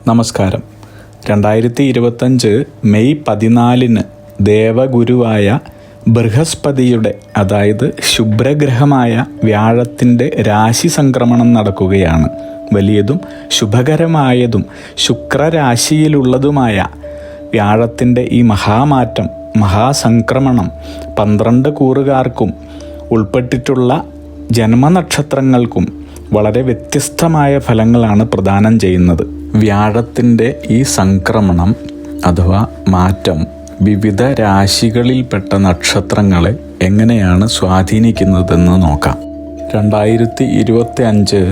നമസ്കാരം. 2025 മെയ് 14 ദേവഗുരുവായ ബൃഹസ്പതിയുടെ, അതായത് ശുഭ്രഗ്രഹമായ വ്യാഴത്തിൻ്റെ രാശി സംക്രമണം നടക്കുകയാണ്. വലിയതും ശുഭകരമായതും ശുക്രരാശിയിലുള്ളതുമായ വ്യാഴത്തിൻ്റെ ഈ മഹാമാറ്റം, മഹാസംക്രമണം 12 കൂറുകാർക്കും ഉൾപ്പെട്ടിട്ടുള്ള ജന്മനക്ഷത്രങ്ങൾക്കും വളരെ വ്യത്യസ്തമായ ഫലങ്ങളാണ് പ്രദാനം ചെയ്യുന്നത്. വ്യാഴത്തിൻ്റെ ഈ സംക്രമണം അഥവാ മാറ്റം വിവിധ രാശികളിൽപ്പെട്ട നക്ഷത്രങ്ങളെ എങ്ങനെയാണ് സ്വാധീനിക്കുന്നതെന്ന് നോക്കാം. 2025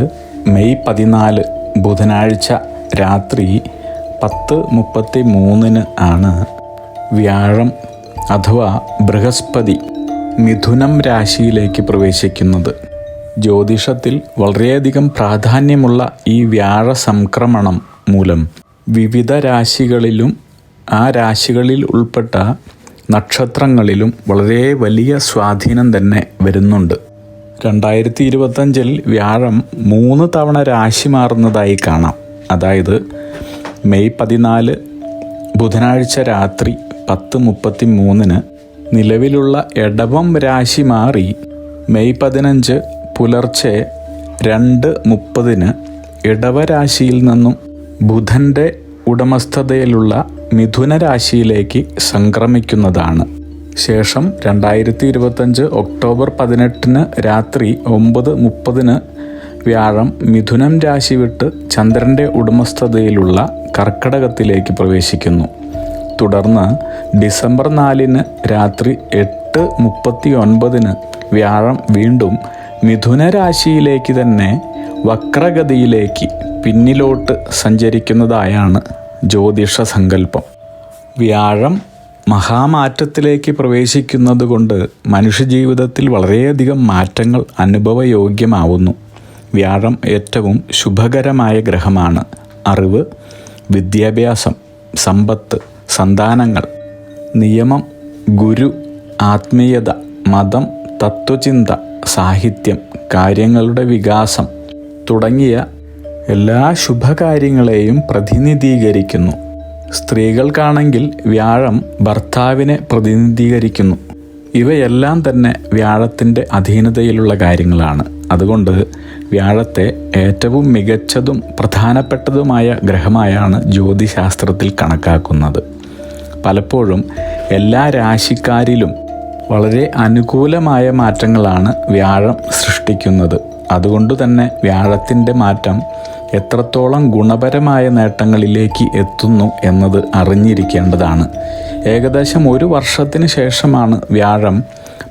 മെയ് 14 ബുധനാഴ്ച രാത്രി 10:33 ആണ് വ്യാഴം അഥവാ ബൃഹസ്പതി മിഥുനം രാശിയിലേക്ക് പ്രവേശിക്കുന്നത്. ജ്യോതിഷത്തിൽ വളരെയധികം പ്രാധാന്യമുള്ള ഈ വ്യാഴ സംക്രമണം മൂലം വിവിധ രാശികളിലും ആ രാശികളിൽ ഉൾപ്പെട്ട നക്ഷത്രങ്ങളിലും വളരെ വലിയ സ്വാധീനം തന്നെ വരുന്നുണ്ട്. 2025 വ്യാഴം 3 തവണ രാശി മാറുന്നതായി കാണാം. അതായത് മെയ് 14 ബുധനാഴ്ച രാത്രി 10:33 നിലവിലുള്ള എടവം രാശി മാറി മെയ് 15 പുലർച്ചെ 2:30 ഇടവരാശിയിൽ നിന്നും ബുധൻ്റെ ഉടമസ്ഥതയിലുള്ള മിഥുന രാശിയിലേക്ക് സംക്രമിക്കുന്നതാണ്. ശേഷം 2025 ഒക്ടോബർ 18 രാത്രി 9:30 വ്യാഴം മിഥുനം രാശി വിട്ട് ചന്ദ്രൻ്റെ ഉടമസ്ഥതയിലുള്ള കർക്കടകത്തിലേക്ക് പ്രവേശിക്കുന്നു. തുടർന്ന് ഡിസംബർ 4 രാത്രി 8:39 വ്യാഴം വീണ്ടും മിഥുന രാശിയിലേക്ക് തന്നെ വക്രഗതിയിലേക്ക് പിന്നിലോട്ട് സഞ്ചരിക്കുന്നതായാണ് ജ്യോതിഷ സങ്കല്പം. വ്യാഴം മഹാമാറ്റത്തിലേക്ക് പ്രവേശിക്കുന്നത് കൊണ്ട് മനുഷ്യജീവിതത്തിൽ വളരെയധികം മാറ്റങ്ങൾ അനുഭവയോഗ്യമാവുന്നു. വ്യാഴം ഏറ്റവും ശുഭകരമായ ഗ്രഹമാണ്. അറിവ്, വിദ്യാഭ്യാസം, സമ്പത്ത്, സന്താനങ്ങൾ, നിയമം, ഗുരു, ആത്മീയത, മതം, തത്വചിന്ത, സാഹിത്യം, കാര്യങ്ങളുടെ വികാസം തുടങ്ങിയ എല്ലാ ശുഭകാര്യങ്ങളെയും പ്രതിനിധീകരിക്കുന്നു. സ്ത്രീകൾക്കാണെങ്കിൽ വ്യാഴം ഭർത്താവിനെ പ്രതിനിധീകരിക്കുന്നു. ഇവയെല്ലാം തന്നെ വ്യാഴത്തിൻ്റെ അധീനതയിലുള്ള കാര്യങ്ങളാണ്. അതുകൊണ്ട് വ്യാഴത്തെ ഏറ്റവും മികച്ചതും പ്രധാനപ്പെട്ടതുമായ ഗ്രഹമായാണ് ജ്യോതിശാസ്ത്രത്തിൽ കണക്കാക്കുന്നത്. പലപ്പോഴും എല്ലാ രാശിക്കാരിലും വളരെ അനുകൂലമായ മാറ്റങ്ങളാണ് വ്യാഴം സൃഷ്ടിക്കുന്നത്. അതുകൊണ്ട് തന്നെ വ്യാഴത്തിൻ്റെ മാറ്റം എത്രത്തോളം ഗുണപരമായ നേട്ടങ്ങളിലേക്ക് എത്തുന്നു എന്നത് അറിഞ്ഞിരിക്കേണ്ടതാണ്. ഏകദേശം 1 വർഷത്തിന് ശേഷമാണ് വ്യാഴം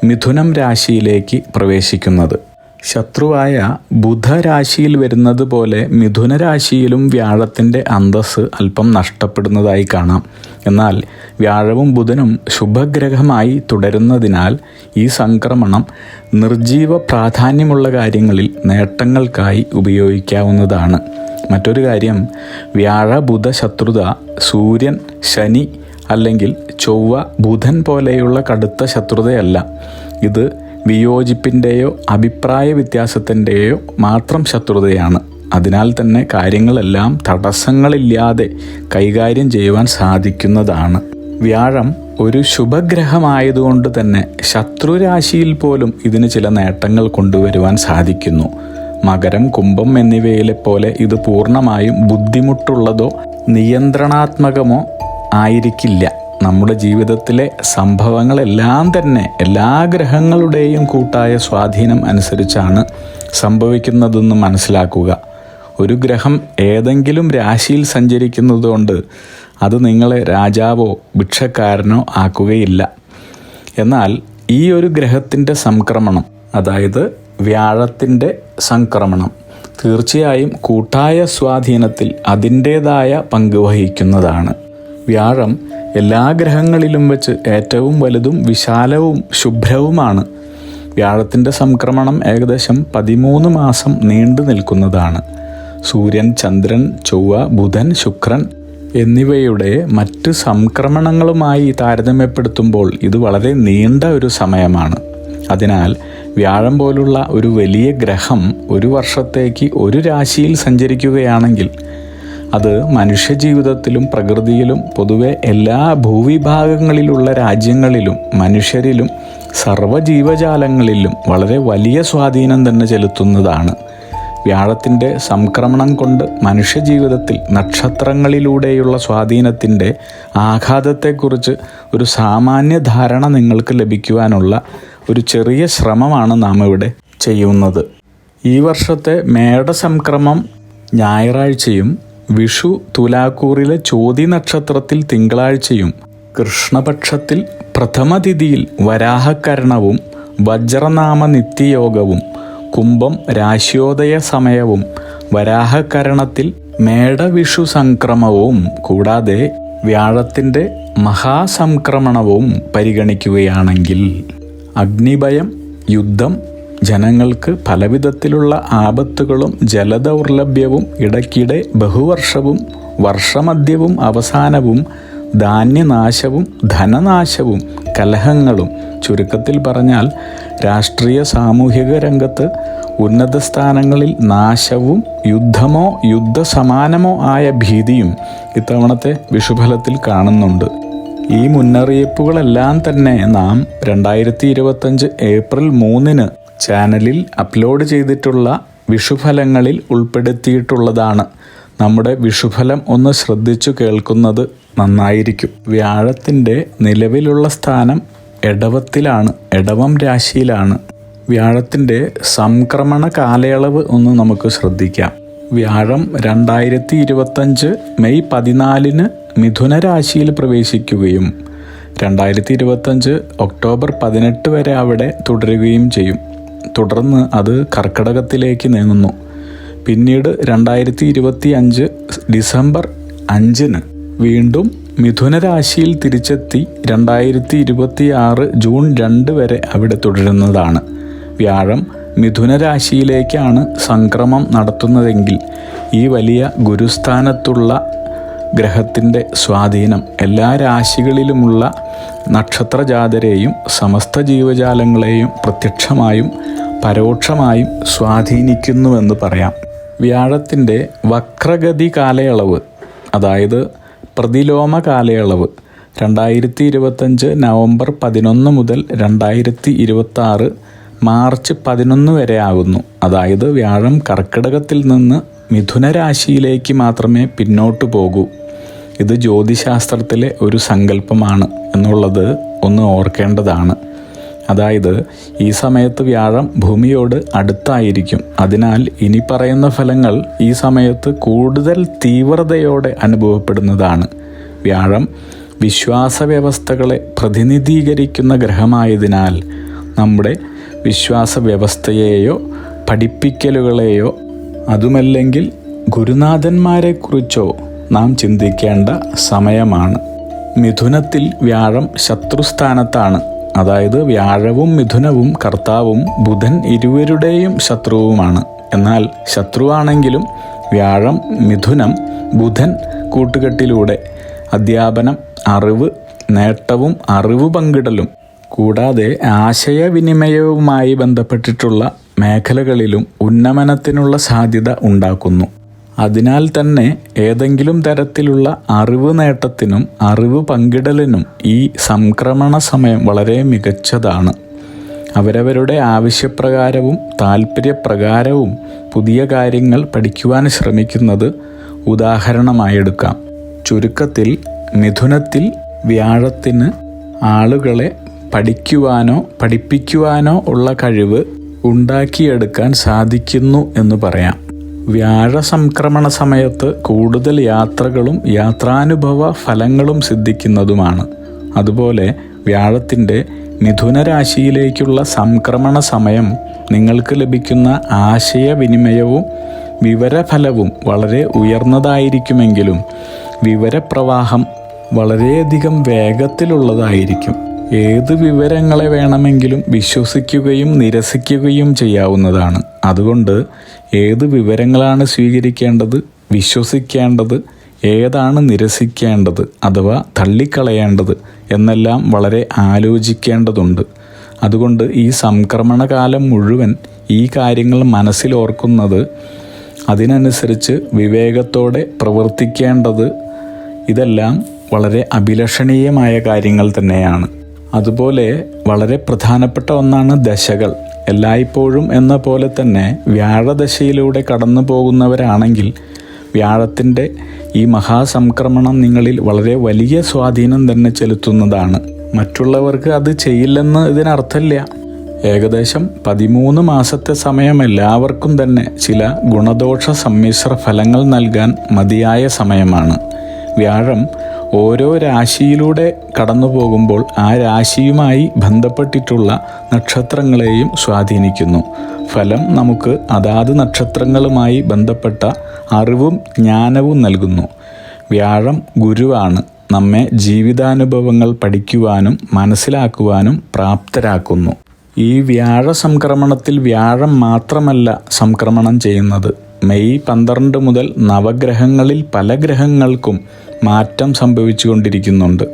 മിഥുനം രാശിയിലേക്ക് പ്രവേശിക്കുന്നത്. ശത്രുവായ ബുധരാശിയിൽ വരുന്നത് പോലെ മിഥുന രാശിയിലും വ്യാഴത്തിൻ്റെ അന്തസ്സ് അല്പം നഷ്ടപ്പെടുന്നതായി കാണാം. എന്നാൽ വ്യാഴവും ബുധനും ശുഭഗ്രഹമായി തുടരുന്നതിനാൽ ഈ സംക്രമണം നിർജീവ പ്രാധാന്യമുള്ള കാര്യങ്ങളിൽ നേട്ടങ്ങൾക്കായി ഉപയോഗിക്കാവുന്നതാണ്. മറ്റൊരു കാര്യം, വ്യാഴ ബുധ ശത്രുത സൂര്യൻ, ശനി അല്ലെങ്കിൽ ചൊവ്വ, ബുധൻ പോലെയുള്ള കടുത്ത ശത്രുതയല്ല. ഇത് വിയോജിപ്പിൻ്റെയോ അഭിപ്രായ വ്യത്യാസത്തിൻ്റെയോ മാത്രം ശത്രുതയാണ്. അതിനാൽ തന്നെ കാര്യങ്ങളെല്ലാം തടസ്സങ്ങളില്ലാതെ കൈകാര്യം ചെയ്യുവാൻ സാധിക്കുന്നതാണ്. വ്യാഴം ഒരു ശുഭഗ്രഹമായതുകൊണ്ട് തന്നെ ശത്രുരാശിയിൽ പോലും ഇതിന് ചില നേട്ടങ്ങൾ കൊണ്ടുവരുവാൻ സാധിക്കുന്നു. മകരം, കുംഭം എന്നിവയിലെ പോലെ ഇത് പൂർണ്ണമായും ബുദ്ധിമുട്ടുള്ളതോ നിയന്ത്രണാത്മകമോ ആയിരിക്കില്ല. നമ്മുടെ ജീവിതത്തിലെ സംഭവങ്ങളെല്ലാം തന്നെ എല്ലാ ഗ്രഹങ്ങളുടെയും കൂട്ടായ സ്വാധീനം അനുസരിച്ചാണ് സംഭവിക്കുന്നതെന്ന് മനസ്സിലാക്കുക. ഒരു ഗ്രഹം ഏതെങ്കിലും രാശിയിൽ സഞ്ചരിക്കുന്നതുകൊണ്ട് അത് നിങ്ങളെ രാജാവോ ഭിക്ഷക്കാരനോ ആക്കുകയില്ല. എന്നാൽ ഈ ഒരു ഗ്രഹത്തിൻ്റെ സംക്രമണം, അതായത് വ്യാഴത്തിൻ്റെ സംക്രമണം, തീർച്ചയായും കൂട്ടായ സ്വാധീനത്തിൽ അതിൻ്റേതായ പങ്ക് വഹിക്കുന്നതാണ്. വ്യാഴം എല്ലാ ഗ്രഹങ്ങളിലും വെച്ച് ഏറ്റവും വലുതും വിശാലവും ശുഭ്രവുമാണ്. വ്യാഴത്തിൻ്റെ സംക്രമണം ഏകദേശം 13 മാസം നീണ്ടു നിൽക്കുന്നതാണ്. സൂര്യൻ, ചന്ദ്രൻ, ചൊവ്വ, ബുധൻ, ശുക്രൻ എന്നിവയുടെ മറ്റ് സംക്രമണങ്ങളുമായി താരതമ്യപ്പെടുത്തുമ്പോൾ ഇത് വളരെ നീണ്ട ഒരു സമയമാണ്. അതിനാൽ വ്യാഴം പോലുള്ള ഒരു വലിയ ഗ്രഹം ഒരു വർഷത്തേക്ക് ഒരു രാശിയിൽ സഞ്ചരിക്കുകയാണെങ്കിൽ അത് മനുഷ്യജീവിതത്തിലും പ്രകൃതിയിലും പൊതുവെ എല്ലാ ഭൂവിഭാഗങ്ങളിലുള്ള രാജ്യങ്ങളിലും മനുഷ്യരിലും സർവ്വജീവജാലങ്ങളിലും വളരെ വലിയ സ്വാധീനം തന്നെ ചെലുത്തുന്നതാണ്. വ്യാഴത്തിൻ്റെ സംക്രമണം കൊണ്ട് മനുഷ്യജീവിതത്തിൽ നക്ഷത്രങ്ങളിലൂടെയുള്ള സ്വാധീനത്തിൻ്റെ ആഘാതത്തെക്കുറിച്ച് ഒരു സാമാന്യ ധാരണ നിങ്ങൾക്ക് ലഭിക്കുവാനുള്ള ഒരു ചെറിയ ശ്രമമാണ് നാം ഇവിടെ ചെയ്യുന്നത്. ഈ വർഷത്തെ മേടസംക്രമം ഞായറാഴ്ചയും വിഷു തുലാക്കൂറിലെ ചോതി നക്ഷത്രത്തിൽ തിങ്കളാഴ്ചയും കൃഷ്ണപക്ഷത്തിൽ പ്രഥമ തിഥിയിൽ വരാഹക്കരണവും വജ്രനാമ നിത്യയോഗവും കുംഭം രാശ്യോദയ സമയവും വരാഹകരണത്തിൽ മേടവിഷു സംക്രമവും കൂടാതെ വ്യാഴത്തിൻ്റെ മഹാസംക്രമണവും പരിഗണിക്കുകയാണെങ്കിൽ അഗ്നിഭയം, യുദ്ധം, ജനങ്ങൾക്ക് പലവിധത്തിലുള്ള ആപത്തുകളും ജലദൗർലഭ്യവും ഇടയ്ക്കിടെ ബഹുവർഷവും വർഷമധ്യവും അവസാനവും ധാന്യനാശവും ധനനാശവും കലഹങ്ങളും, ചുരുക്കത്തിൽ പറഞ്ഞാൽ രാഷ്ട്രീയ സാമൂഹിക രംഗത്ത് ഉന്നത സ്ഥാനങ്ങളിൽ നാശവും യുദ്ധമോ യുദ്ധസമാനമോ ആയ ഭീതിയും ഇത്തവണത്തെ വിഷുഫലത്തിൽ കാണുന്നുണ്ട്. ഈ മുന്നറിയിപ്പുകളെല്ലാം തന്നെ നാം 2025 ഏപ്രിൽ 3 ചാനലിൽ അപ്ലോഡ് ചെയ്തിട്ടുള്ള വിഷുഫലങ്ങളിൽ ഉൾപ്പെടുത്തിയിട്ടുള്ളതാണ്. നമ്മുടെ വിഷുഫലം ഒന്ന് ശ്രദ്ധിച്ചു കേൾക്കുന്നത് നന്നായിരിക്കും. വ്യാഴത്തിൻ്റെ നിലവിലുള്ള സ്ഥാനം എടവത്തിലാണ്, എടവം രാശിയിലാണ്. വ്യാഴത്തിൻ്റെ സംക്രമണ കാലയളവ് ഒന്ന് നമുക്ക് ശ്രദ്ധിക്കാം. വ്യാഴം 2025 മെയ് 14 മിഥുന രാശിയിൽ പ്രവേശിക്കുകയും 2025 ഒക്ടോബർ 18 വരെ അവിടെ തുടരുകയും ചെയ്യും. തുടർന്ന് അത് കർക്കിടകത്തിലേക്ക് നീങ്ങുന്നു. പിന്നീട് 2025 ഡിസംബർ 5 വീണ്ടും മിഥുന രാശിയിൽ തിരിച്ചെത്തി 2026 ജൂൺ 2 വരെ അവിടെ തുടരുന്നതാണ്. വ്യാഴം മിഥുന രാശിയിലേക്കാണ് സംക്രമം നടത്തുന്നതെങ്കിൽ ഈ വലിയ ഗുരുസ്ഥാനത്തുള്ള ഗ്രഹത്തിൻ്റെ സ്വാധീനം എല്ലാ രാശികളിലുമുള്ള നക്ഷത്രജാതരെയും സമസ്ത ജീവജാലങ്ങളെയും പ്രത്യക്ഷമായും പരോക്ഷമായും സ്വാധീനിക്കുന്നുവെന്ന് പറയാം. വ്യാഴത്തിൻ്റെ വക്രഗതി കാലയളവ്, അതായത് പ്രതിലോമ കാലയളവ് 2025 നവംബർ 11 മുതൽ 2026 മാർച്ച് 11 വരെ ആകുന്നു. അതായത് വ്യാഴം കർക്കിടകത്തിൽ നിന്ന് മിഥുന രാശിയിലേക്ക് മാത്രമേ പിന്നോട്ട് പോകൂ. ഇത് ജ്യോതിശാസ്ത്രത്തിലെ ഒരു സങ്കല്പമാണ് എന്നുള്ളത് ഒന്ന് ഓർക്കേണ്ടതാണ്. അതായത് ഈ സമയത്ത് വ്യാഴം ഭൂമിയോട് അടുത്തായിരിക്കും. അതിനാൽ ഇനി പറയുന്ന ഫലങ്ങൾ ഈ സമയത്ത് കൂടുതൽ തീവ്രതയോടെ അനുഭവപ്പെടുന്നതാണ്. വ്യാഴം വിശ്വാസ വ്യവസ്ഥകളെ പ്രതിനിധീകരിക്കുന്ന ഗ്രഹമായതിനാൽ നമ്മുടെ വിശ്വാസ വ്യവസ്ഥയെയോ പഠിപ്പിക്കലുകളെയോ അതുമല്ലെങ്കിൽ ഗുരുനാഥന്മാരെക്കുറിച്ചോ നാം ചിന്തിക്കേണ്ട സമയമാണ്. മിഥുനത്തിൽ വ്യാഴം ശത്രുസ്ഥാനത്താണ്. അതായത് വ്യാഴവും മിഥുനവും കർത്താവും ബുധൻ ഇരുവരുടെയും ശത്രുവുമാണ്. എന്നാൽ ശത്രുവാണെങ്കിലും വ്യാഴം മിഥുനം ബുധൻ കൂട്ടുകെട്ടിലൂടെ അധ്യാപനം, അറിവ്, നേട്ടവും അറിവ് പങ്കിടലും കൂടാതെ ആശയവിനിമയവുമായി ബന്ധപ്പെട്ടിട്ടുള്ള മേഖലകളിലും ഉന്നമനത്തിനുള്ള സാധ്യത ഉണ്ടാക്കുന്നു. അതിനാൽ തന്നെ ഏതെങ്കിലും തരത്തിലുള്ള അറിവ് നേട്ടത്തിനും അറിവ് പങ്കിടലിനും ഈ സംക്രമണ സമയം വളരെ മികച്ചതാണ്. അവരവരുടെ ആവശ്യപ്രകാരവും താല്പര്യപ്രകാരവും പുതിയ കാര്യങ്ങൾ പഠിക്കുവാൻ ശ്രമിക്കുന്നത് ഉദാഹരണമായെടുക്കാം. ചുരുക്കത്തിൽ മിഥുനത്തിൽ വ്യാഴത്തിന് ആളുകളെ പഠിക്കുവാനോ പഠിപ്പിക്കുവാനോ ഉള്ള കഴിവ് ഉണ്ടാക്കിയെടുക്കാൻ സാധിക്കുന്നു എന്ന് പറയാം. വ്യാഴ സംക്രമണ സമയത്ത് കൂടുതൽ യാത്രകളും യാത്രാനുഭവ ഫലങ്ങളും സിദ്ധിക്കുന്നതുമാണ്. അതുപോലെ വ്യാഴത്തിൻ്റെ മിഥുന രാശിയിലേക്കുള്ള സംക്രമണ സമയം നിങ്ങൾക്ക് ലഭിക്കുന്ന ആശയവിനിമയവും വിവരഫലവും വളരെ ഉയർന്നതായിരിക്കുമെങ്കിലും വിവരപ്രവാഹം വളരെയധികം വേഗത്തിലുള്ളതായിരിക്കും. ഏത് വിവരങ്ങളെ വേണമെങ്കിലും വിശ്വസിക്കുകയും നിരസിക്കുകയും ചെയ്യാവുന്നതാണ്. അതുകൊണ്ട് ഏത് വിവരങ്ങളാണ് സ്വീകരിക്കേണ്ടത്, വിശ്വസിക്കേണ്ടത്, ഏതാണ് നിരസിക്കേണ്ടത് അഥവാ തള്ളിക്കളയേണ്ടത് എന്നെല്ലാം വളരെ ആലോചിക്കേണ്ടതുണ്ട്. അതുകൊണ്ട് ഈ സംക്രമണകാലം മുഴുവൻ ഈ കാര്യങ്ങൾ മനസ്സിലോർക്കുന്നത് അതിനനുസരിച്ച് വിവേകത്തോടെ പ്രവർത്തിക്കേണ്ടത്. ഇതെല്ലാം വളരെ അഭിലഷണീയമായ കാര്യങ്ങൾ തന്നെയാണ്. അതുപോലെ വളരെ പ്രധാനപ്പെട്ട ഒന്നാണ് ദശകൾ. എല്ലായ്പ്പോഴും എന്ന പോലെ തന്നെ വ്യാഴദശയിലൂടെ കടന്നു പോകുന്നവരാണെങ്കിൽ വ്യാഴത്തിൻ്റെ ഈ മഹാസംക്രമണം നിങ്ങളിൽ വളരെ വലിയ സ്വാധീനം തന്നെ ചെലുത്തുന്നതാണ്. മറ്റുള്ളവർക്ക് അത് ചെയ്യില്ലെന്ന് ഇതിനർത്ഥമില്ല. ഏകദേശം 13 മാസത്തെ സമയം എല്ലാവർക്കും തന്നെ ചില ഗുണദോഷ സമ്മിശ്ര ഫലങ്ങൾ നൽകാൻ മതിയായ സമയമാണ്. വ്യാഴം ഓരോ രാശിയിലൂടെ കടന്നു പോകുമ്പോൾ ആ രാശിയുമായി ബന്ധപ്പെട്ടിട്ടുള്ള നക്ഷത്രങ്ങളെയും സ്വാധീനിക്കുന്നു. ഫലം നമുക്ക് അതാത് നക്ഷത്രങ്ങളുമായി ബന്ധപ്പെട്ട അറിവും ജ്ഞാനവും നൽകുന്നു. വ്യാഴം ഗുരുവാണ്. നമ്മെ ജീവിതാനുഭവങ്ങൾ പഠിക്കുവാനും മനസ്സിലാക്കുവാനും പ്രാപ്തരാക്കുന്നു. ഈ വ്യാഴ സംക്രമണത്തിൽ വ്യാഴം മാത്രമല്ല സംക്രമണം ചെയ്യുന്നത്. മെയ് 12 മുതൽ നവഗ്രഹങ്ങളിൽ പല ഗ്രഹങ്ങൾക്കും മാറ്റം സംഭവിച്ചുകൊണ്ടിരിക്കുന്നുണ്ട്.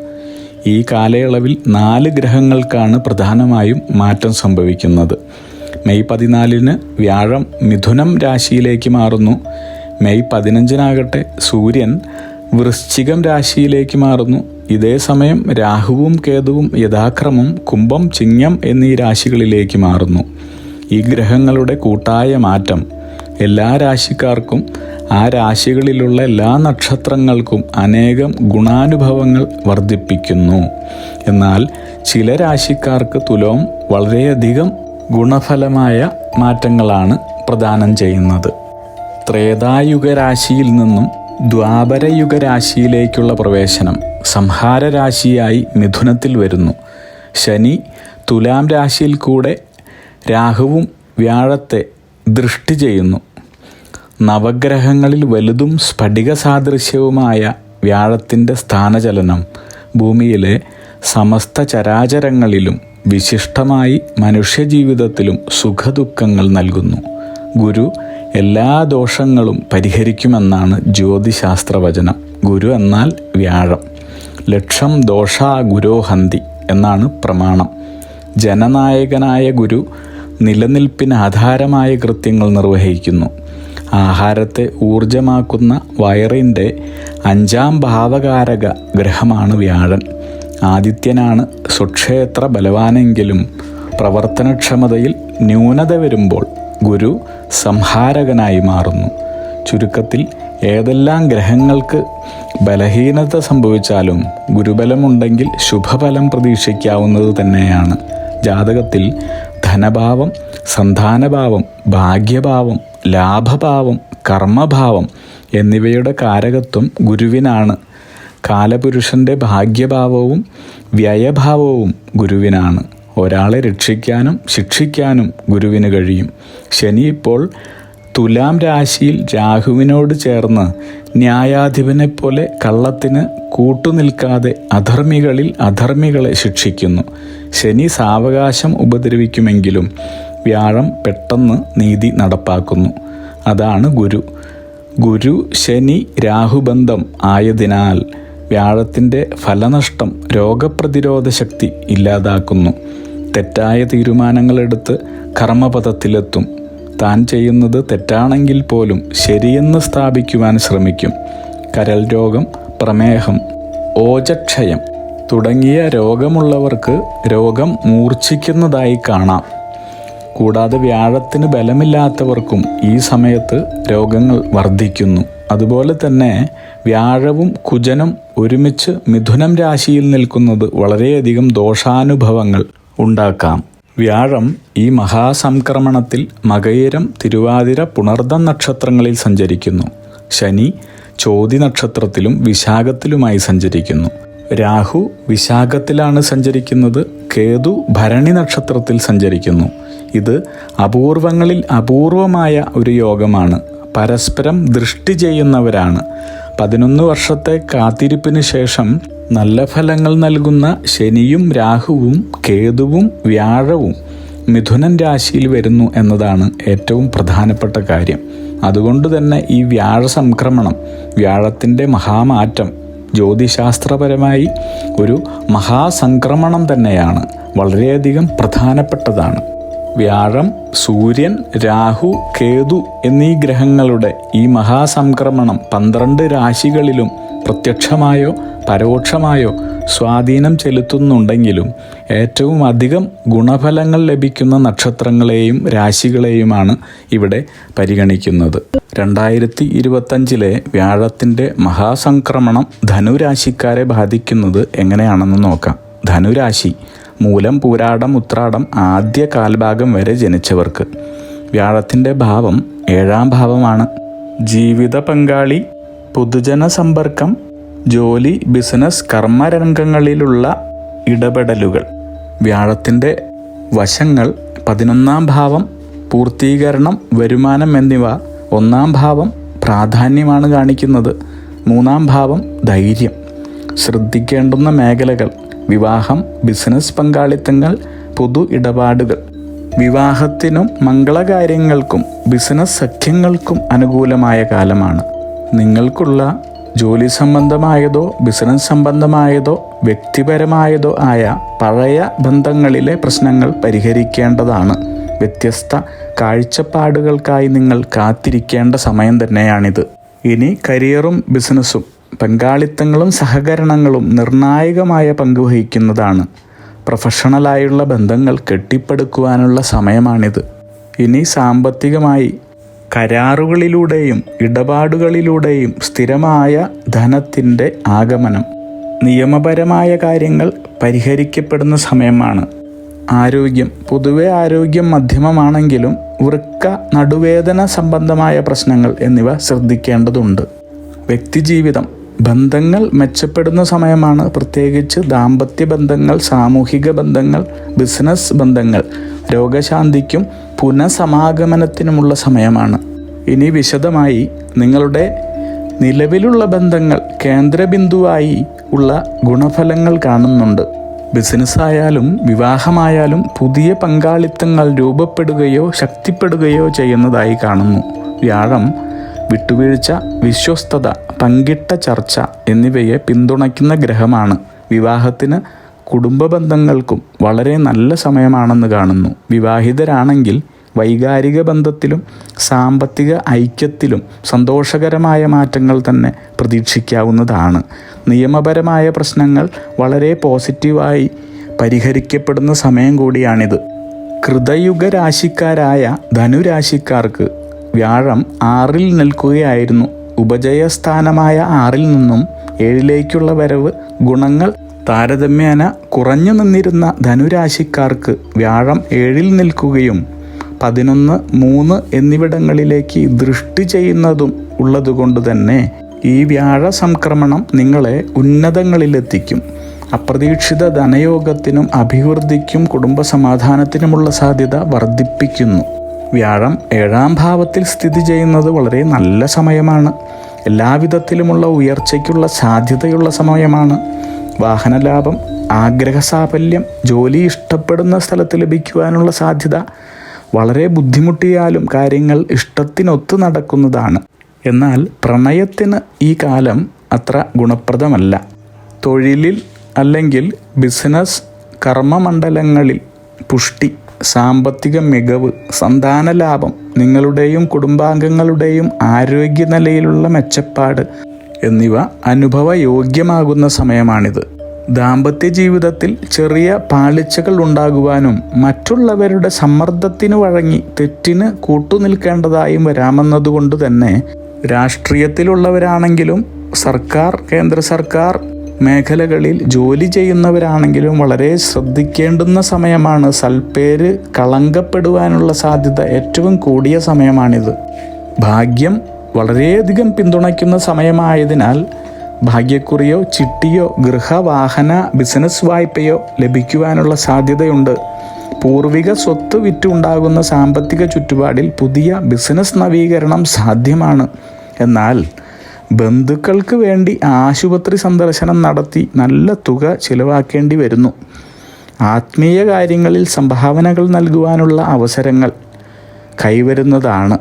ഈ കാലയളവിൽ 4 ഗ്രഹങ്ങൾക്കാണ് പ്രധാനമായും മാറ്റം സംഭവിക്കുന്നത്. മെയ് 14 വ്യാഴം മിഥുനം രാശിയിലേക്ക് മാറുന്നു. മെയ് 15 സൂര്യൻ വൃശ്ചികം രാശിയിലേക്ക് മാറുന്നു. ഇതേ സമയം രാഹുവും കേതുവും യഥാക്രമം കുംഭം, ചിങ്ങം എന്നീ രാശികളിലേക്ക് മാറുന്നു. ഈ ഗ്രഹങ്ങളുടെ കൂട്ടായ മാറ്റം എല്ലാ രാശിക്കാർക്കും ആ രാശികളിലുള്ള എല്ലാ നക്ഷത്രങ്ങൾക്കും അനേകം ഗുണാനുഭവങ്ങൾ വർദ്ധിപ്പിക്കുന്നു. എന്നാൽ ചില രാശിക്കാർക്ക് തുലോം വളരെയധികം ഗുണഫലമായ മാറ്റങ്ങളാണ് പ്രദാനം ചെയ്യുന്നത്. ത്രേതായുഗ രാശിയിൽ നിന്നും ദ്വാപരയുഗ രാശിയിലേക്കുള്ള പ്രവേശനം സംഹാര രാശിയായി മിഥുനത്തിൽ വരുന്നു. ശനി തുലാം രാശിയിൽ കൂടെ രാഹുവും വ്യാഴത്തെ ദൃഷ്ടി ചെയ്യുന്നു. നവഗ്രഹങ്ങളിൽ വലുതും സ്ഫടിക സാദൃശ്യവുമായ വ്യാഴത്തിൻ്റെ സ്ഥാനചലനം ഭൂമിയിലെ സമസ്ത ചരാചരങ്ങളിലും വിശിഷ്ടമായി മനുഷ്യജീവിതത്തിലും സുഖദുഃഖങ്ങൾ നൽകുന്നു. ഗുരു എല്ലാ ദോഷങ്ങളും പരിഹരിക്കുമെന്നാണ് ജ്യോതിശാസ്ത്രവചനം. ഗുരു എന്നാൽ വ്യാഴം. ലക്ഷം ദോഷാ ഗുരോഹന്തി എന്നാണ് പ്രമാണം. ജനനായകനായ ഗുരു നിലനിൽപ്പിന് ആധാരമായ കൃത്യങ്ങൾ നിർവഹിക്കുന്നു. ആഹാരത്തെ ഊർജമാക്കുന്ന വയറിൻ്റെ 5ാം ഭാവകാരക ഗ്രഹമാണ് വ്യാഴൻ. ആദിത്യനാണ് സ്വക്ഷേത്ര ബലവാനെങ്കിലും പ്രവർത്തനക്ഷമതയിൽ ന്യൂനത വരുമ്പോൾ ഗുരു സംഹാരകനായി മാറുന്നു. ചുരുക്കത്തിൽ ഏതെല്ലാം ഗ്രഹങ്ങൾക്ക് ബലഹീനത സംഭവിച്ചാലും ഗുരുബലമുണ്ടെങ്കിൽ ശുഭഫലം പ്രതീക്ഷിക്കാവുന്നത് തന്നെയാണ്. ജാതകത്തിൽ ധനഭാവം, സന്താനഭാവം, ഭാഗ്യഭാവം, ലാഭഭാവം, കർമ്മഭാവം എന്നിവയുടെ കാരകത്വം ഗുരുവിനാണ്. കാലപുരുഷൻ്റെ ഭാഗ്യഭാവവും വ്യയഭാവവും ഗുരുവിനാണ്. ഒരാളെ രക്ഷിക്കാനും ശിക്ഷിക്കാനും ഗുരുവിന് കഴിയും. ശനി ഇപ്പോൾ തുലാം രാശിയിൽ രാഹുവിനോട് ചേർന്ന് ന്യായാധിപനെപ്പോലെ കള്ളത്തിന് കൂട്ടുനിൽക്കാതെ അധർമ്മികളെ ശിക്ഷിക്കുന്നു. ശനി സാവകാശം ഉപദ്രവിക്കുമെങ്കിലും വ്യാഴം പെട്ടെന്ന് നീതി നടപ്പാക്കുന്നു. അതാണ് ഗുരു ശനി രാഹുബന്ധം ആയതിനാൽ വ്യാഴത്തിൻ്റെ ഫലനഷ്ടം രോഗപ്രതിരോധ ശക്തി ഇല്ലാതാക്കുന്നു. തെറ്റായ തീരുമാനങ്ങളെടുത്ത് കർമ്മപഥത്തിലെത്തും. താൻ ചെയ്യുന്നത് തെറ്റാണെങ്കിൽ പോലും ശരിയെന്ന് സ്ഥാപിക്കുവാൻ ശ്രമിക്കും. കരൾ രോഗം, പ്രമേഹം, ഓജക്ഷയം തുടങ്ങിയ രോഗമുള്ളവർക്ക് രോഗം മൂർച്ഛിക്കുന്നതായി കാണാം. കൂടാതെ വ്യാഴത്തിന് ബലമില്ലാത്തവർക്കും ഈ സമയത്ത് രോഗങ്ങൾ വർദ്ധിക്കുന്നു. അതുപോലെ തന്നെ വ്യാഴവും കുജനും ഒരുമിച്ച് മിഥുനം രാശിയിൽ നിൽക്കുന്നത് വളരെയധികം ദോഷാനുഭവങ്ങൾ ഉണ്ടാക്കാം. വ്യാഴം ഈ മഹാസംക്രമണത്തിൽ മകയിരം, തിരുവാതിര, പുണർദം നക്ഷത്രങ്ങളിൽ സഞ്ചരിക്കുന്നു. ശനി ചോതി നക്ഷത്രത്തിലും വിശാഖത്തിലുമായി സഞ്ചരിക്കുന്നു. രാഹു വിശാഖത്തിലാണ് സഞ്ചരിക്കുന്നത്. കേതു ഭരണി നക്ഷത്രത്തിൽ സഞ്ചരിക്കുന്നു. ഇത് അപൂർവങ്ങളിൽ അപൂർവമായ ഒരു യോഗമാണ്. പരസ്പരം ദൃഷ്ടി ചെയ്യുന്നവരാണ്. 11 വർഷത്തെ കാത്തിരിപ്പിന് ശേഷം നല്ല ഫലങ്ങൾ നൽകുന്ന ശനിയും രാഹുവും കേതുവും വ്യാഴവും മിഥുനൻ രാശിയിൽ വരുന്നു എന്നതാണ് ഏറ്റവും പ്രധാനപ്പെട്ട കാര്യം. അതുകൊണ്ട് തന്നെ ഈ വ്യാഴ സംക്രമണം, വ്യാഴത്തിൻ്റെ മഹാമാറ്റം ജ്യോതിശാസ്ത്രപരമായി ഒരു മഹാസംക്രമണം തന്നെയാണ്. വളരെയധികം പ്രധാനപ്പെട്ടതാണ്. വ്യാഴം, സൂര്യൻ, രാഹു, കേതു എന്നീ ഗ്രഹങ്ങളുടെ ഈ മഹാസംക്രമണം 12 രാശികളിലും പ്രത്യക്ഷമായോ പരോക്ഷമായോ സ്വാധീനം ചെലുത്തുന്നുണ്ടെങ്കിലും ഏറ്റവും അധികം ഗുണഫലങ്ങൾ ലഭിക്കുന്ന നക്ഷത്രങ്ങളെയും രാശികളെയുമാണ് ഇവിടെ പരിഗണിക്കുന്നത്. 2025 വ്യാഴത്തിൻ്റെ മഹാസംക്രമണം ധനുരാശിക്കാരെ ബാധിക്കുന്നത് എങ്ങനെയാണെന്ന് നോക്കാം. ധനുരാശി മൂലം, പൂരാടം, ഉത്രാടം ആദ്യ കാൽഭാഗം വരെ ജനിച്ചവർക്ക് വ്യാഴത്തിൻ്റെ ഭാവം 7ാം ഭാവമാണ്. ജീവിത പങ്കാളി, പൊതുജന സമ്പർക്കം, ജോലി, ബിസിനസ്, കർമ്മരംഗങ്ങളിലുള്ള ഇടപെടലുകൾ. വ്യാഴത്തിൻ്റെ വശങ്ങൾ 11ാം ഭാവം പൂർത്തീകരണം, വരുമാനം എന്നിവ 1ാം ഭാവം പ്രാധാന്യമാണ് കാണിക്കുന്നത്. 3ാം ഭാവം ധൈര്യം. ശ്രദ്ധിക്കേണ്ടുന്ന മേഖലകൾ: വിവാഹം, ബിസിനസ് പങ്കാളിത്തങ്ങൾ, പൊതു ഇടപാടുകൾ. വിവാഹത്തിനും മംഗളകാര്യങ്ങൾക്കും ബിസിനസ് സഖ്യങ്ങൾക്കും അനുകൂലമായ കാലമാണ്. നിങ്ങൾക്കുള്ള ജോലി സംബന്ധമായതോ ബിസിനസ് സംബന്ധമായതോ വ്യക്തിപരമായതോ ആയ പഴയ ബന്ധങ്ങളിലെ പ്രശ്നങ്ങൾ പരിഹരിക്കേണ്ടതാണ്. വ്യത്യസ്ത കാഴ്ചപ്പാടുകൾക്കായി നിങ്ങൾ കാത്തിരിക്കേണ്ട സമയം തന്നെയാണിത്. ഇനി കരിയറും ബിസിനസ്സും പങ്കാളിത്തങ്ങളും സഹകരണങ്ങളും നിർണായകമായ പങ്കുവഹിക്കുന്നതാണ്. പ്രൊഫഷണലായുള്ള ബന്ധങ്ങൾ കെട്ടിപ്പടുക്കുവാനുള്ള സമയമാണിത്. ഇനി സാമ്പത്തികമായി കരാറുകളിലൂടെയും ഇടപാടുകളിലൂടെയും സ്ഥിരമായ ധനത്തിൻ്റെ ആഗമനം, നിയമപരമായ കാര്യങ്ങൾ പരിഹരിക്കപ്പെടുന്ന സമയമാണ്. ആരോഗ്യം: പൊതുവെ ആരോഗ്യം മധ്യമമാണെങ്കിലും വൃക്ക, നടുവേദന സംബന്ധമായ പ്രശ്നങ്ങൾ എന്നിവ ശ്രദ്ധിക്കേണ്ടതുണ്ട്. വ്യക്തിജീവിതം: ബന്ധങ്ങൾ മെച്ചപ്പെടുന്ന സമയമാണ്. പ്രത്യേകിച്ച് ദാമ്പത്യ ബന്ധങ്ങൾ, സാമൂഹിക ബന്ധങ്ങൾ, ബിസിനസ് ബന്ധങ്ങൾ. രോഗശാന്തിക്കും പുനഃസമാഗമനത്തിനുമുള്ള സമയമാണ്. ഇനി വിശദമായി നിങ്ങളുടെ നിലവിലുള്ള ബന്ധങ്ങൾ കേന്ദ്രബിന്ദുവായി ഉള്ള ഗുണഫലങ്ങൾ കാണുന്നുണ്ട്. ബിസിനസ്സായാലും വിവാഹമായാലും പുതിയ പങ്കാളിത്തങ്ങൾ രൂപപ്പെടുകയോ ശക്തിപ്പെടുകയോ ചെയ്യുന്നതായി കാണുന്നു. വ്യാഴം വിട്ടുവീഴ്ച, വിശ്വസ്തത, പങ്കിട്ട ചർച്ച എന്നിവയെ പിന്തുണയ്ക്കുന്ന ഗ്രഹമാണ്. വിവാഹത്തിന് കുടുംബ ബന്ധങ്ങൾക്കും വളരെ നല്ല സമയമാണെന്ന് കാണുന്നു. വിവാഹിതരാണെങ്കിൽ വൈകാരിക ബന്ധത്തിലും സാമ്പത്തിക ഐക്യത്തിലും സന്തോഷകരമായ മാറ്റങ്ങൾ തന്നെ പ്രതീക്ഷിക്കാവുന്നതാണ്. നിയമപരമായ പ്രശ്നങ്ങൾ വളരെ പോസിറ്റീവായി പരിഹരിക്കപ്പെടുന്ന സമയം കൂടിയാണിത്. കൃതയുഗ രാശിക്കാരായ ധനുരാശിക്കാർക്ക് വ്യാഴം 6ൽ നിൽക്കുകയായിരുന്നു. ഉപജയസ്ഥാനമായ 6ൽ നിന്നും 7ലേക്കുള്ള വരവ് ഗുണങ്ങൾ താരതമ്യേന കുറഞ്ഞു നിന്നിരുന്ന ധനുരാശിക്കാർക്ക് വ്യാഴം 7ൽ നിൽക്കുകയും 11, 3 എന്നിവിടങ്ങളിലേക്ക് ദൃഷ്ടി ചെയ്യുന്നതും ഉള്ളതുകൊണ്ട് തന്നെ ഈ വ്യാഴ സംക്രമണം നിങ്ങളെ ഉന്നതങ്ങളിലെത്തിക്കും. അപ്രതീക്ഷിത ധനയോഗത്തിനും അഭിവൃദ്ധിക്കും കുടുംബസമാധാനത്തിനുമുള്ള സാധ്യത വർദ്ധിപ്പിക്കുന്നു. വ്യാഴം 7ാം ഭാവത്തിൽ സ്ഥിതി ചെയ്യുന്നത് വളരെ നല്ല സമയമാണ്. എല്ലാവിധത്തിലുമുള്ള ഉയർച്ചയ്ക്കുള്ള സാധ്യതയുള്ള സമയമാണ്. വാഹനലാഭം, ആഗ്രഹസാഫല്യം, ജോലി ഇഷ്ടപ്പെടുന്ന സ്ഥലത്ത് ലഭിക്കുവാനുള്ള സാധ്യത. വളരെ ബുദ്ധിമുട്ടിയാലും കാര്യങ്ങൾ ഇഷ്ടത്തിനൊത്ത് നടക്കുന്നതാണ്. എന്നാൽ പ്രണയത്തിന് ഈ കാലം അത്ര ഗുണപ്രദമല്ല. തൊഴിലിൽ അല്ലെങ്കിൽ ബിസിനസ് കർമ്മമണ്ഡലങ്ങളിൽ പുഷ്ടി, സാമ്പത്തിക മികവ്, സന്താനലാഭം, നിങ്ങളുടെയും കുടുംബാംഗങ്ങളുടെയും ആരോഗ്യനിലയിലുള്ള മെച്ചപ്പാട് എന്നിവ അനുഭവയോഗ്യമാകുന്ന സമയമാണിത്. ദാമ്പത്യ ജീവിതത്തിൽ ചെറിയ പാളിച്ചകൾ ഉണ്ടാകുവാനും മറ്റുള്ളവരുടെ സമ്മർദ്ദത്തിന് വഴങ്ങി തെറ്റിന് കൂട്ടുനിൽക്കേണ്ടതായും വരാമെന്നതുകൊണ്ട് തന്നെ രാഷ്ട്രീയത്തിലുള്ളവരാണെങ്കിലും സർക്കാർ, കേന്ദ്ര സർക്കാർ മേഖലകളിൽ ജോലി ചെയ്യുന്നവരാണെങ്കിലും വളരെ ശ്രദ്ധിക്കേണ്ടുന്ന സമയമാണ്. സൽപ്പേര് കളങ്കപ്പെടുവാനുള്ള സാധ്യത ഏറ്റവും കൂടിയ സമയമാണിത്. ഭാഗ്യം വളരെയധികം പിന്തുണയ്ക്കുന്ന സമയമായതിനാൽ ഭാഗ്യക്കുറിയോ ചിട്ടിയോ ഗൃഹവാഹന ബിസിനസ് വായ്പയോ ലഭിക്കുവാനുള്ള സാധ്യതയുണ്ട്. പൂർവിക സ്വത്ത് വിറ്റുണ്ടാകുന്ന സാമ്പത്തിക ചുറ്റുപാടിൽ പുതിയ ബിസിനസ് നവീകരണം സാധ്യമാണ്. എന്നാൽ ബന്ധുക്കൾക്ക് വേണ്ടി ആശുപത്രി സന്ദർശനം നടത്തി നല്ല തുക ചിലവാക്കേണ്ടി വരുന്നു. ആത്മീയ കാര്യങ്ങളിൽ സംഭാവനകൾ നൽകുവാനുള്ള അവസരങ്ങൾ കൈവരുന്നതാണ്.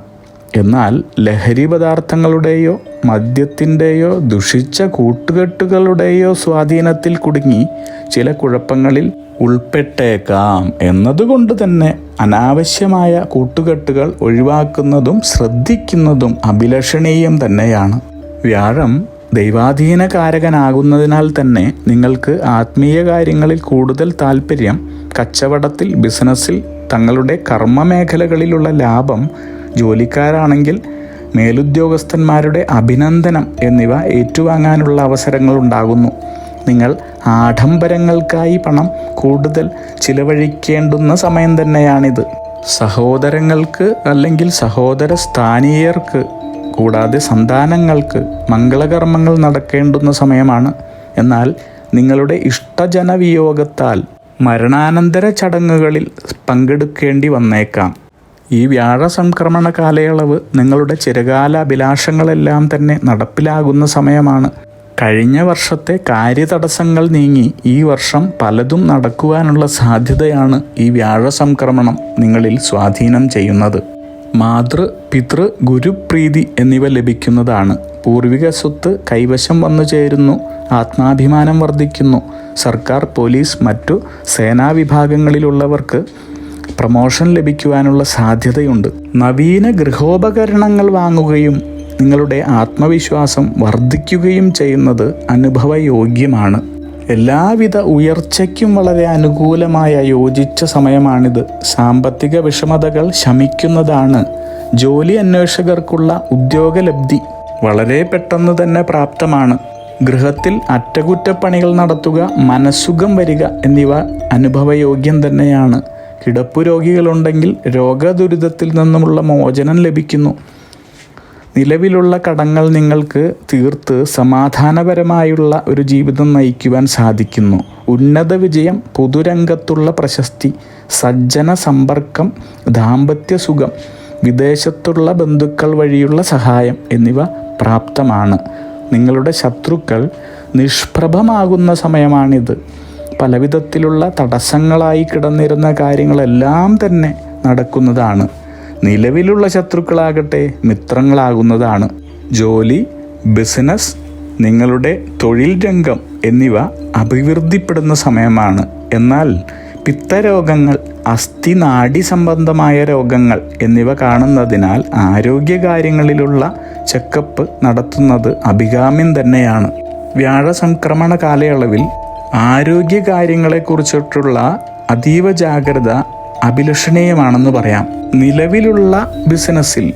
എന്നാൽ ലഹരി പദാർത്ഥങ്ങളുടെയോ മദ്യത്തിൻ്റെയോ ദുഷിച്ച കൂട്ടുകെട്ടുകളുടെയോ സ്വാധീനത്തിൽ കുടുങ്ങി ചില കുഴപ്പങ്ങളിൽ ഉൾപ്പെട്ടേക്കാം. എന്നതുകൊണ്ട് തന്നെ അനാവശ്യമായ കൂട്ടുകെട്ടുകൾ ഒഴിവാക്കുന്നതും ശ്രദ്ധിക്കുന്നതും അഭിലഷണീയം തന്നെയാണ്. വ്യാഴം ദൈവാധീനകാരകനാകുന്നതിനാൽ തന്നെ നിങ്ങൾക്ക് ആത്മീയ കാര്യങ്ങളിൽ കൂടുതൽ താല്പര്യം, കച്ചവടത്തിൽ, ബിസിനസ്സിൽ, തങ്ങളുടെ കർമ്മമേഖലകളിലുള്ള ലാഭം, ജോലിക്കാരാണെങ്കിൽ മേലുദ്യോഗസ്ഥന്മാരുടെ അഭിനന്ദനം എന്നിവ ഏറ്റുവാങ്ങാനുള്ള അവസരങ്ങൾ ഉണ്ടാകുന്നു. നിങ്ങൾ ആഡംബരങ്ങൾക്കായി പണം കൂടുതൽ ചിലവഴിക്കേണ്ടുന്ന സമയം തന്നെയാണിത്. സഹോദരങ്ങൾക്ക് അല്ലെങ്കിൽ സഹോദര സ്ഥാനീയർക്ക് കൂടാതെ സന്താനങ്ങൾക്ക് മംഗളകർമ്മങ്ങൾ നടക്കേണ്ടുന്ന സമയമാണ്. എന്നാൽ നിങ്ങളുടെ ഇഷ്ടജനവിയോഗത്താൽ മരണാനന്തര ചടങ്ങുകളിൽ പങ്കെടുക്കേണ്ടി വന്നേക്കാം. ഈ വ്യാഴ സംക്രമണ കാലയളവ് നിങ്ങളുടെ ചിരകാല അഭിലാഷങ്ങളെല്ലാം തന്നെ നടപ്പിലാകുന്ന സമയമാണ്. കഴിഞ്ഞ വർഷത്തെ കാര്യതടസ്സങ്ങൾ നീങ്ങി ഈ വർഷം പലതും നടക്കുവാനുള്ള സാധ്യതയാണ് ഈ വ്യാഴ സംക്രമണം നിങ്ങളിൽ സ്വാധീനം ചെയ്യുന്നത്. മാതൃ, പിതൃ, ഗുരുപ്രീതി എന്നിവ ലഭിക്കുന്നതാണ്. പൂർവിക സ്വത്ത് കൈവശം വന്നു ചേരുന്നു. ആത്മാഭിമാനം വർദ്ധിക്കുന്നു. സർക്കാർ, പോലീസ്, മറ്റു സേനാ വിഭാഗങ്ങളിലുള്ളവർക്ക് പ്രമോഷൻ ലഭിക്കുവാനുള്ള സാധ്യതയുണ്ട്. നവീന ഗൃഹോപകരണങ്ങൾ വാങ്ങുകയും നിങ്ങളുടെ ആത്മവിശ്വാസം വർദ്ധിക്കുകയും ചെയ്യുന്നത് അനുഭവയോഗ്യമാണ്. എല്ലാവിധ ഉയർച്ചയ്ക്കും വളരെ അനുകൂലമായ യോജിച്ച സമയമാണിത്. സാമ്പത്തിക വിഷമതകൾ ശമിക്കുന്നതാണ്. ജോലി അന്വേഷകർക്കുള്ള ഉദ്യോഗലബ്ധി വളരെ പെട്ടെന്ന് തന്നെ പ്രാപ്തമാണ്. ഗൃഹത്തിൽ അറ്റകുറ്റപ്പണികൾ നടത്തുക, മനസ്സുഖം വരിക എന്നിവ അനുഭവയോഗ്യം തന്നെയാണ്. കിടപ്പു രോഗികളുണ്ടെങ്കിൽ രോഗദുരിതത്തിൽ നിന്നുമുള്ള മോചനം ലഭിക്കുന്നു. നിലവിലുള്ള കടങ്ങൾ നിങ്ങൾക്ക് തീർത്ത് സമാധാനപരമായുള്ള ഒരു ജീവിതം നയിക്കുവാൻ സാധിക്കുന്നു. ഉന്നത വിജയം, പൊതുരംഗത്തുള്ള പ്രശസ്തി, സജ്ജന സമ്പർക്കം, ദാമ്പത്യ സുഖം, വിദേശത്തുള്ള ബന്ധുക്കൾ വഴിയുള്ള സഹായം എന്നിവ പ്രാപ്തമാണ്. നിങ്ങളുടെ ശത്രുക്കൾ നിഷ്പ്രഭമാകുന്ന സമയമാണിത്. പലവിധത്തിലുള്ള തടസ്സങ്ങളായി കിടന്നിരുന്ന കാര്യങ്ങളെല്ലാം തന്നെ നടക്കുന്നതാണ്. നിലവിലുള്ള ശത്രുക്കളാകട്ടെ മിത്രങ്ങളാകുന്നതാണ്. ജോലി, ബിസിനസ്, നിങ്ങളുടെ തൊഴിൽ രംഗം എന്നിവ അഭിവൃദ്ധിപ്പെടുന്ന സമയമാണ്. എന്നാൽ പിത്തരോഗങ്ങൾ, അസ്ഥിനാഡി സംബന്ധമായ രോഗങ്ങൾ എന്നിവ കാണുന്നതിനാൽ ആരോഗ്യകാര്യങ്ങളിലുള്ള ചെക്കപ്പ് നടത്തുന്നത് അഭികാമ്യം തന്നെയാണ്. വ്യാഴ സംക്രമണ കാലയളവിൽ ആരോഗ്യകാര്യങ്ങളെക്കുറിച്ചിട്ടുള്ള അതീവ ജാഗ്രത അഭിലഷണീയമാണെന്ന് പറയാം. നിലവിലുള്ള ബിസിനസ്സിൽ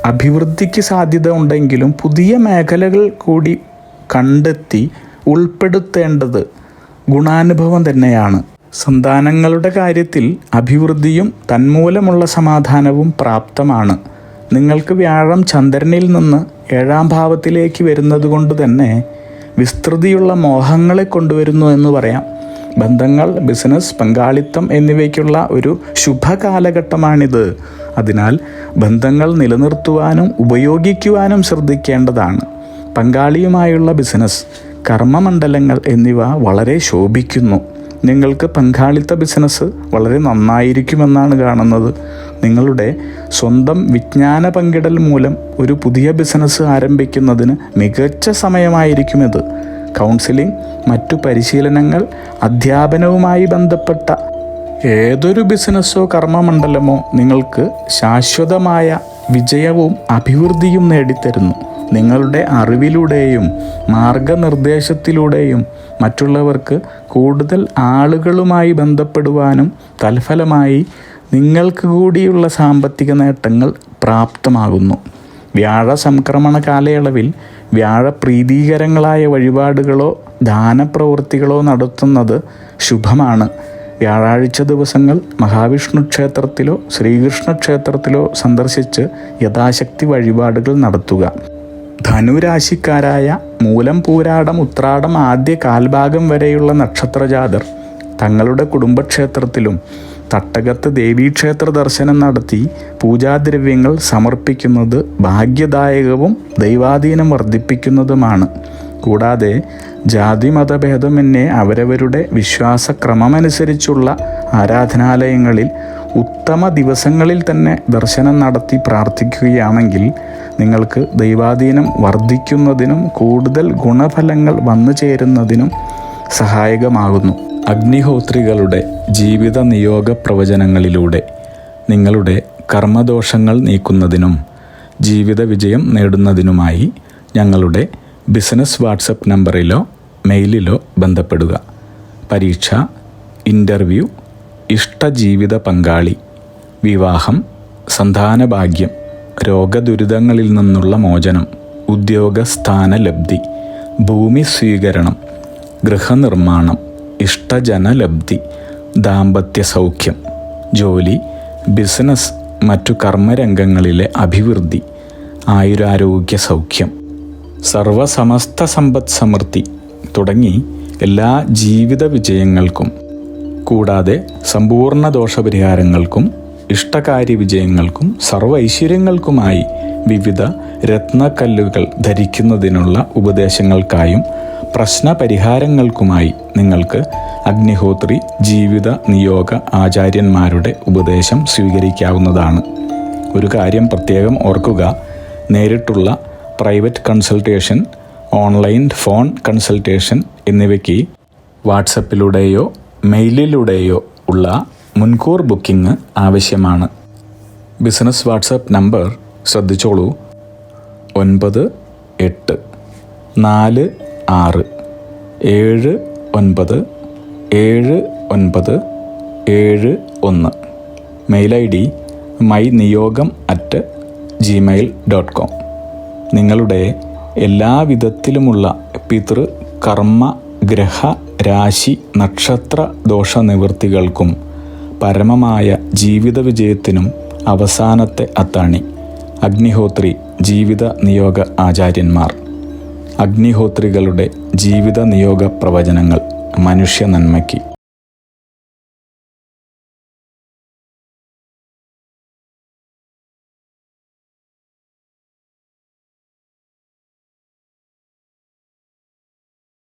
അഭിവൃദ്ധിക്ക് സാധ്യത ഉണ്ടെങ്കിലും പുതിയ മേഖലകൾ കൂടി കണ്ടെത്തി ഉൾപ്പെടുത്തേണ്ടത് ഗുണാനുഭവം തന്നെയാണ്. സന്താനങ്ങളുടെ കാര്യത്തിൽ അഭിവൃദ്ധിയും തന്മൂലമുള്ള സമാധാനവും പ്രാപ്തമാണ്. നിങ്ങൾക്ക് വ്യാഴം ചന്ദ്രനിൽ നിന്ന് 7ാം ഭാവത്തിലേക്ക് വരുന്നത് കൊണ്ട് തന്നെ വിസ്തൃതിയുള്ള മോഹങ്ങളെ കൊണ്ടുവരുന്നു എന്ന് പറയാം. ബന്ധങ്ങൾ, ബിസിനസ്, പങ്കാളിത്തം എന്നിവയ്ക്കുള്ള ഒരു ശുഭകാലഘട്ടമാണിത്. അതിനാൽ ബന്ധങ്ങൾ നിലനിർത്തുവാനും ഉപയോഗിക്കുവാനും ശ്രദ്ധിക്കേണ്ടതാണ്. പങ്കാളിയുമായുള്ള ബിസിനസ്, കർമ്മമണ്ഡലങ്ങൾ എന്നിവ വളരെ ശോഭിക്കുന്നു. നിങ്ങൾക്ക് പങ്കാളിത്ത ബിസിനസ് വളരെ നന്നായിരിക്കുമെന്നാണ് കാണുന്നത്. നിങ്ങളുടെ സ്വന്തം വിജ്ഞാന പങ്കിടൽ മൂലം ഒരു പുതിയ ബിസിനസ് ആരംഭിക്കുന്നതിന് മികച്ച സമയമായിരിക്കും ഇത്. കൗൺസിലിംഗ്, മറ്റു പരിശീലനങ്ങൾ, അധ്യാപനവുമായി ബന്ധപ്പെട്ട ഏതൊരു ബിസിനസ്സോ കർമ്മമണ്ഡലമോ നിങ്ങൾക്ക് ശാശ്വതമായ വിജയവും അഭിവൃദ്ധിയും നേടിത്തരുന്നു. നിങ്ങളുടെ അറിവിലൂടെയും മാർഗനിർദ്ദേശത്തിലൂടെയും മറ്റുള്ളവർക്ക് കൂടുതൽ ആളുകളുമായി ബന്ധപ്പെടുവാനും തൽഫലമായി നിങ്ങൾക്ക് കൂടിയുള്ള സാമ്പത്തിക നേട്ടങ്ങൾ പ്രാപ്തമാകുന്നു. വ്യാഴ സംക്രമണ കാലയളവിൽ വ്യാഴപ്രീതികരങ്ങളായ വഴിപാടുകളോ ദാനപ്രവൃത്തികളോ നടത്തുന്നത് ശുഭമാണ്. വ്യാഴാഴ്ച ദിവസങ്ങൾ മഹാവിഷ്ണു ക്ഷേത്രത്തിലോ ശ്രീകൃഷ്ണ ക്ഷേത്രത്തിലോ സന്ദർശിച്ച് യഥാശക്തി വഴിപാടുകൾ നടത്തുക. ധനുരാശിക്കാരായ മൂലം, പൂരാടം, ഉത്രാടം ആദ്യ കാൽഭാഗം വരെയുള്ള നക്ഷത്രജാതർ തങ്ങളുടെ കുടുംബക്ഷേത്രത്തിലും തട്ടകത്ത് ദേവീക്ഷേത്ര ദർശനം നടത്തി പൂജാദ്രവ്യങ്ങൾ സമർപ്പിക്കുന്നത് ഭാഗ്യദായകവും ദൈവാധീനം വർദ്ധിപ്പിക്കുന്നതുമാണ്. കൂടാതെ ജാതിമതഭേദമന്യേ അവരവരുടെ വിശ്വാസക്രമമനുസരിച്ചുള്ള ആരാധനാലയങ്ങളിൽ ഉത്തമ ദിവസങ്ങളിൽ തന്നെ ദർശനം നടത്തി പ്രാർത്ഥിക്കുകയാണെങ്കിൽ നിങ്ങൾക്ക് ദൈവാധീനം വർദ്ധിക്കുന്നതിനും കൂടുതൽ ഗുണഫലങ്ങൾ വന്നു ചേരുന്നതിനും സഹായകമാകുന്നു. അഗ്നിഹോത്രികളുടെ ജീവിത നിയോഗ പ്രവചനങ്ങളിലൂടെ നിങ്ങളുടെ കർമ്മദോഷങ്ങൾ നീക്കുന്നതിനും ജീവിത വിജയം നേടുന്നതിനുമായി ഞങ്ങളുടെ ബിസിനസ് വാട്സപ്പ് നമ്പറിലോ മെയിലിലോ ബന്ധപ്പെടുക. പരീക്ഷ, ഇൻ്റർവ്യൂ, ഇഷ്ടജീവിത പങ്കാളി, വിവാഹം, സന്താനഭാഗ്യം, രോഗദുരിതങ്ങളിൽ നിന്നുള്ള മോചനം, ഉദ്യോഗസ്ഥാന ലബ്ധി, ഭൂമി സ്വീകരണം, ഗൃഹനിർമ്മാണം, ഇഷ്ടജനലബ്ധി, ദാമ്പത്യ സൗഖ്യം, ജോലി, ബിസിനസ്, മറ്റു കർമ്മരംഗങ്ങളിലെ അഭിവൃദ്ധി, ആയുരാരോഗ്യ സൗഖ്യം, സർവസമസ്ത സമ്പദ് സമൃദ്ധി തുടങ്ങി എല്ലാ ജീവിത വിജയങ്ങൾക്കും കൂടാതെ സമ്പൂർണ്ണ ദോഷപരിഹാരങ്ങൾക്കും ഇഷ്ടകാര്യ വിജയങ്ങൾക്കും സർവ്വ ഐശ്വര്യങ്ങൾക്കുമായി വിവിധ രത്നക്കല്ലുകൾ ധരിക്കുന്നതിനുള്ള ഉപദേശങ്ങൾക്കായും പ്രശ്നപരിഹാരങ്ങൾക്കുമായി നിങ്ങൾക്ക് അഗ്നിഹോത്രി ജീവിത നിയോഗ ആചാര്യന്മാരുടെ ഉപദേശം സ്വീകരിക്കാവുന്നതാണ്. ഒരു കാര്യം പ്രത്യേകം ഓർക്കുക, നേരിട്ടുള്ള private consultation, online phone consultation എന്നിവയ്ക്ക് വാട്സപ്പിലൂടെയോ മെയിലിലൂടെയോ ഉള്ള മുൻകൂർ ബുക്കിംഗ് ആവശ്യമാണ്. ബിസിനസ് വാട്സപ്പ് നമ്പർ ശ്രദ്ധിച്ചോളൂ: 9846797971. Mail ID myniyogam@gmail.com. നിങ്ങളുടെ എല്ലാവിധത്തിലുമുള്ള പിതൃ, കർമ്മ, ഗ്രഹ, രാശി, നക്ഷത്ര ദോഷനിവൃത്തികൾക്കും പരമമായ ജീവിത വിജയത്തിനും അവസാനത്തെ അത്താണി അഗ്നിഹോത്രി ജീവിത നിയോഗ ആചാര്യന്മാർ. അഗ്നിഹോത്രികളുടെ ജീവിത നിയോഗ പ്രവചനങ്ങൾ മനുഷ്യ നന്മയ്ക്ക്.